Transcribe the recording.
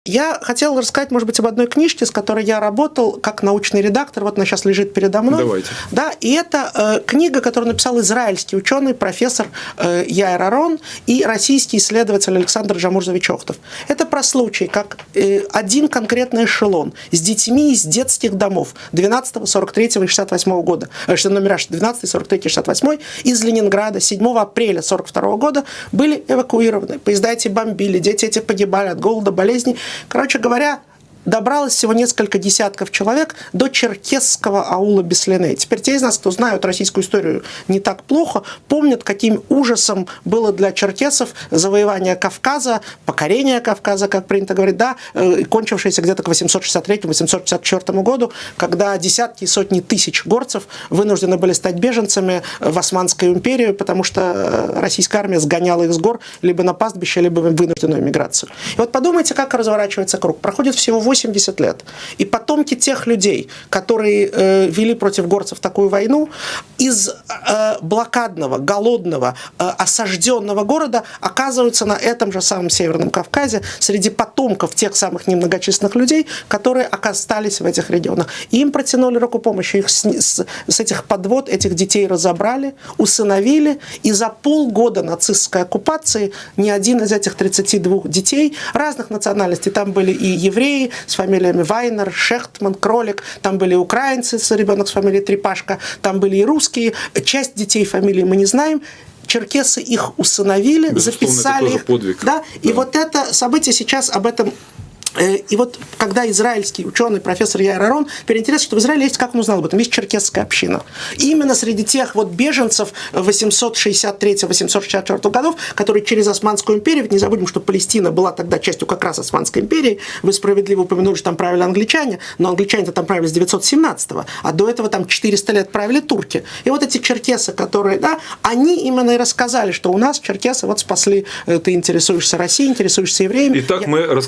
Я хотел рассказать, может быть, об одной книжке, с которой я работал как научный редактор. Вот она сейчас лежит передо мной. Давайте. Да, и это книга, которую написал израильский ученый, профессор Яир Арон и российский исследователь Александр Джамурзович-Охтов. Это про случай, как один конкретный эшелон с детьми из детских домов 12, 43 и 68 года, номера 12, 43, 68 из Ленинграда 7 апреля 42 года были эвакуированы. Поезда эти бомбили, дети эти погибали от голода, болезней. Короче говоря, добралось всего несколько десятков человек до черкесского аула Беслине. Теперь те из нас, кто знают российскую историю не так плохо, помнят, каким ужасом было для черкесов завоевание Кавказа, покорение Кавказа, как принято говорить, да, кончившееся где-то к 863-864 году, когда десятки и сотни тысяч горцев вынуждены были стать беженцами в Османскую империю, потому что российская армия сгоняла их с гор либо на пастбище, либо в вынужденную миграцию. И вот подумайте, как разворачивается круг. Проходит всего 80 лет. И потомки тех людей, которые вели против горцев такую войну, из блокадного, голодного, осажденного города оказываются на этом же самом Северном Кавказе среди потомков тех самых немногочисленных людей, которые остались в этих регионах. И им протянули руку помощи. Их с этих подвод этих детей разобрали, усыновили, и за полгода нацистской оккупации ни один из этих 32 детей разных национальностей, там были и евреи, с фамилиями Вайнер, Шехтман, Кролик, там были украинцы, ребенок с фамилией Трепашко, там были и русские. Часть детей фамилии мы не знаем. Черкесы их усыновили, записали их. Подвиг. Да? И вот это событие сейчас об этом. И вот когда израильский ученый, профессор Яир Арон, переинтересовался, что в Израиле есть, как он узнал об этом, есть черкесская община. И именно среди тех вот беженцев 863-864 годов, которые через Османскую империю, ведь не забудем, что Палестина была тогда частью как раз Османской империи, вы справедливо упомянули, что там правили англичане, но англичане-то там правили с 917-го, а до этого там 400 лет правили турки. И вот эти черкесы, которые, да, они именно и рассказали, что у нас черкесы вот спасли, ты интересуешься Россией, интересуешься евреями. Итак, мы